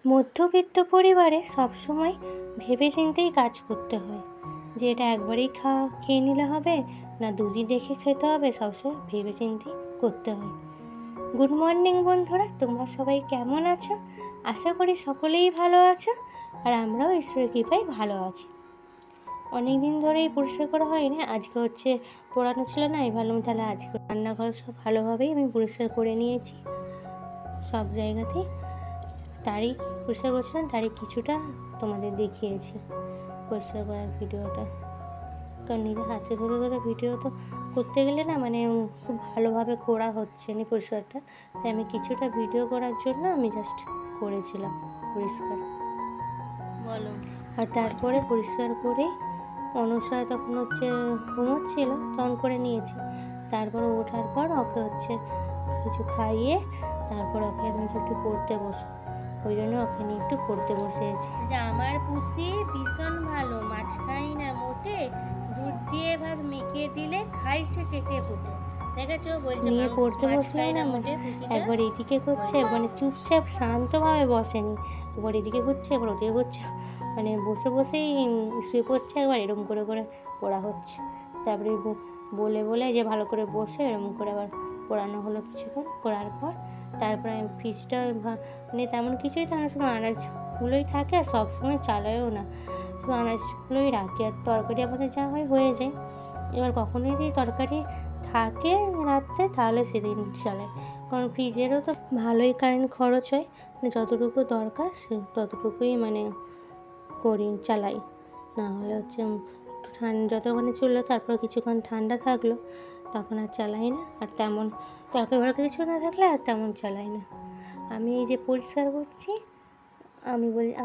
মধ্যবিত্ত পরিবারে সবসময় ভেবেচিন্তেই কাজ করতে হয় যে এটা একবারেই খেয়ে নিলে হবে না দুদিন রেখে খেতে হবে, সবসময় ভেবেচিন্তেই করতে হয়। গুড মর্নিং বন্ধুরা, তোমরা সবাই কেমন আছো? আশা করি সকলেই ভালো আছো, আর আমরাও ঈশ্বরের কৃপায় ভালো আছি। অনেক দিন ধরেই পরিষ্কার করা হয় না, আজকে হচ্ছে পোড়ানো ছিল না, আমি ভাবলাম তাহলে আজকে রান্নাঘর সব ভালোভাবেই আমি পরিষ্কার করে নিয়েছি সব জায়গাতেই। তারই পরিষ্কার করছিলাম, তারই কিছুটা তোমাদের দেখিয়েছি পরিষ্কার করার ভিডিওটা। কারণ নিজের হাতে ধরে ধরে ভিডিও তো করতে গেলে না খুব ভালোভাবে করা হচ্ছে না পরিষ্কারটা, তাই আমি কিছুটা ভিডিও করার জন্য আমি জাস্ট করেছিলাম পরিষ্কার বলো। আর তারপরে পরিষ্কার করে অনুসার তখন হচ্ছে ঘুমোচ্ছিল, তখন করে নিয়েছি। তারপরে ওঠার পর ওকে হচ্ছে কিছু খাইয়ে তারপর ওকে আমি একটু পড়তে বসে, ওই জন্য ওকে নিয়ে একটু পড়তে বসেছি। যে আমার পুষি ভীষণ ভালো, মাছ খাই না মোটে, দুধ দিয়ে ভাত মেখে দিলে খাই সে চেটে পুটে। দেখেছো, বলছে নিয়ে পড়তে বসলেও না একবার এদিকে করছে, চুপচাপ শান্তভাবে বসেনি, একবার এদিকে ঘুরছে একবার ওদিকে ঘুরছে, বসে বসেই শুয়ে পড়ছে, একবার এরম করে করে পড়া হচ্ছে। তারপরে বলে বলে যে ভালো করে বসে এরম করে আবার পড়ানো হলো কিছুক্ষণ করার পর। তারপরে আমি ফ্রিজটা তেমন কিছুই থাকে না, শুধু আনাজগুলোই থাকে, আর সবসময় চালায়ও না, শুধু আনাজগুলোই রাখি, আর তরকারি আমাদের যা হয় হয়ে যায়। এবার কখনোই যদি তরকারি থাকে রাত্রে তাহলে সেদিন চালাই, কারণ ফ্রিজেরও তো ভালোই কারেন্ট খরচ হয়, যতটুকু দরকার সে ততটুকুই করি চালাই। না হলে হচ্ছে একটু যতক্ষণে চললো তারপর কিছুক্ষণ ঠান্ডা থাকলো তখন আর চালাই না, আর তেমন তরকারি ভরকারি কিছু না থাকলে আর তেমন চালাই না। আমি এই যে পরিষ্কার করছি,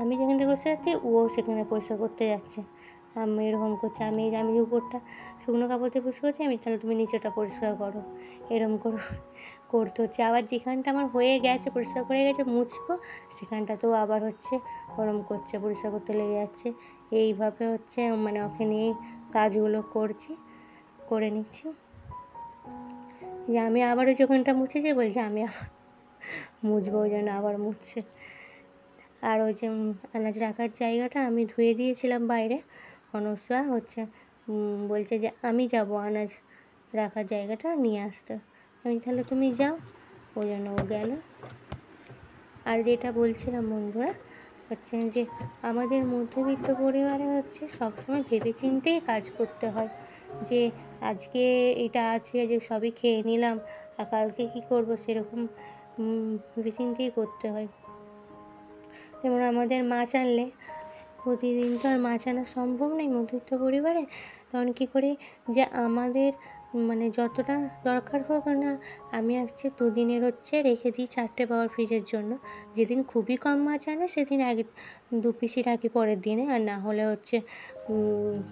আমি যেখানটা বসে যাচ্ছি ও সেখানে পরিষ্কার করতে যাচ্ছে, আমি এরকম করছি, আমি উপরটা শুকনো কাপড় দিয়ে পরিষ্কার করছি, আমি তাহলে তুমি নিচেটা পরিষ্কার করো, এরকম করতে হচ্ছে। আবার যেখানটা আমার হয়ে গেছে পরিষ্কার করে গেছে মুছবো, সেখানটাতেও আবার হচ্ছে ওরম করছে, পরিষ্কার করতে লেগে যাচ্ছে। এইভাবে হচ্ছে ওকে নিয়েই কাজগুলো করে নিচ্ছি। যে আমি আবার ওই যখনটা মুছেছি বলছি আমি আবার মুছবো, ওই জন্য আবার মুছছে। আর ওই যে আনাজ রাখার জায়গাটা আমি ধুয়ে দিয়েছিলাম বাইরে, অনুসরা হচ্ছে বলছে যে আমি যাব আনাজ রাখার জায়গাটা নিয়ে আসতে, আমি তাহলে তুমি যাও, ওই জন্য ও গেল। আর যেটা বলছিলাম বন্ধুরা হচ্ছে যে আমাদের মধ্যবিত্ত পরিবারে হচ্ছে সবসময় ভেবেচিন্তেই কাজ করতে হয়, যে আজকে এটা আছে যে সবই খেয়ে নিলাম আর কালকে কী করবো, সেরকম ভেবেচিন্তেই করতে হয়। যেমন আমাদের মাছ আনলে প্রতিদিন তো আর মাছ আনা সম্ভব নয় মধ্যবিত্ত পরিবারে, তখন কী করি যে আমাদের যতটা দরকার হোক না, আমি হচ্ছে দুদিনের হচ্ছে রেখে দিই 4টে পাওয়ার ফ্রিজের জন্য। যেদিন খুবই কম মাছ আনে সেদিন 2 পিসই রাখি পরের দিনে, আর না হলে হচ্ছে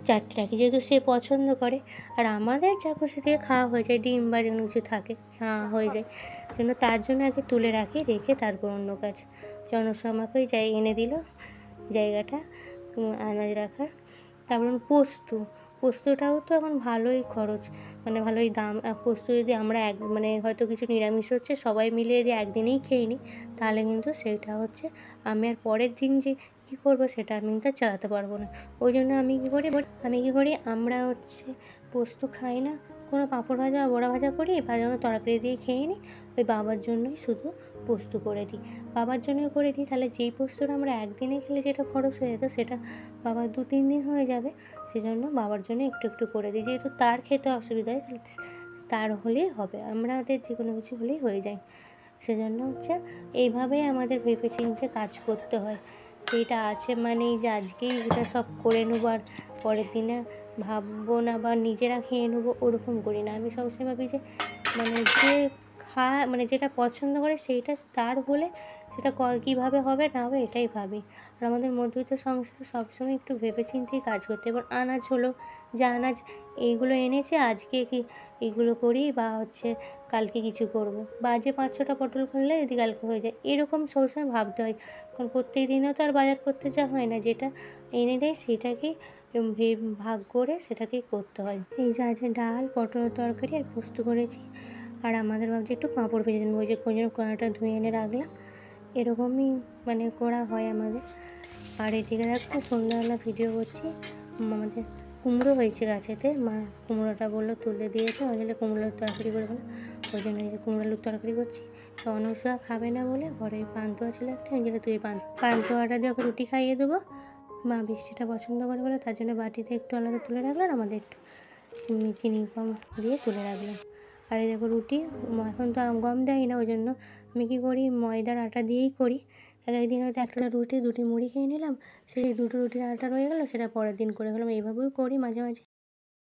4টে রাখি, যেহেতু সে পছন্দ করে, আর আমাদের যা খুশি দিয়ে খাওয়া হয়ে যায়, ডিম বা যেন কিছু থাকে খাওয়া হয়ে যায়, জন্য তার জন্য আগে তুলে রাখি, রেখে তারপর অন্য কাজ। জনস আমাকেই এনে দিল জায়গাটা আনাজ রাখার। তারপর পোস্তটাও তো এখন ভালোই খরচ, ভালোই দাম। পোস্ত যদি আমরা হয়তো কিছু নিরামিষ হচ্ছে সবাই মিলে যদি একদিনেই খেয়ে নিই, তাহলে কিন্তু সেইটা হচ্ছে আমি আর পরের দিন যে কী করবো সেটা আমি কিন্তু চালাতে পারবো না। ওই জন্য আমি কী করি আমরা হচ্ছে পোস্ত খাই না, কোনো পাঁপড় ভাজা বা বড়া ভাজা করি বা যেন তরকারি দিয়ে খেয়ে নিই, ওই বাবার জন্যই শুধু পোস্ত করে দিই, তাহলে যেই পোস্তটা আমরা একদিনে খেলে যেটা খরচ হয়ে যেত সেটা বাবার 2-3 দিন হয়ে যাবে, সেজন্য বাবার জন্য একটু একটু করে দিই, যেহেতু তার খেতে অসুবিধা হয় তাহলে তার হলেই হবে, আমাদের যে কোনো কিছু হলেই হয়ে যায়। সেজন্য হচ্ছে এইভাবেই আমাদের ভেবেচিন্তে কাজ করতে হয়, যেটা আছে যে আজকেই এটা সব করে নেবো আর পরের দিনে ভাববো না বা নিজেরা খেয়ে নেবো, ওরকম করি না। আমি সবসময় ভাবি যে যে যেটা পছন্দ করে সেইটা তার হলে সেটা কীভাবে হবে না হবে এটাই ভাবি। আর আমাদের মধ্যবিত্ত সংসারে সবসময় একটু ভেবেচিন্তেই কাজ করতে, এবার আনাজ হলো যে আনাজ এইগুলো এনেছে আজকে কি এইগুলো করি বা হচ্ছে কালকে কিছু করব, বা যে 5-6টা পটল করলে যদি কালকে হয়ে যায়, এরকম সবসময় ভাবতে হয়, কারণ প্রত্যেক দিনও তো আর বাজার করতে যাওয়া হয় না, যেটা এনে দেয় সেটাকেই ভাগ করে সেটাকেই করতে হয়। এই যে আছে ডাল, পটলের তরকারি আর পোস্ত করেছি, আর আমাদের ভাবছি একটু পাঁপড় ভেজে নেবো, ওই যে কোনোটা ধুয়ে এনে রাখলাম, এরকমই মানে করা হয় আমাদের। আর এদিকে দেখো সন্ধ্যাবেলা ভিডিও করছি, আমাদের কুমড়ো হয়েছে গাছেতে, মা কুমড়োটা বললো তুলে দিয়েছে, ওই জন্য কুমড়োর তরকারি করে বলো, ওই জন্য এই যে কুমড়ো আলুর তরকারি করছি। তো অনুষা খাবে না বলে ঘরে পান্তুয়া ছিল একটা, ওই জন্য তুই পান্তুয়াটা দিয়ে ওকে রুটি খাইয়ে দেবো। মা বৃষ্টিটা পছন্দ করে বলে তার জন্য বাটিতে একটু আলাদা তুলে রাখলাম, আমাদের একটু চিনি কম দিয়ে তুলে রাখলাম। আর এই দেখো রুটি, এখন তো গম দেয় না, ওই জন্য আমি কী করি ময়দার আটা দিয়েই করি। একদিন হয়তো একটা রুটি দুটি মুড়ি খেয়ে নিলাম, সেই দুটো রুটির আটা রয়ে গেলো, সেটা পরের দিন করে গেলাম, এইভাবেও করি মাঝে মাঝে।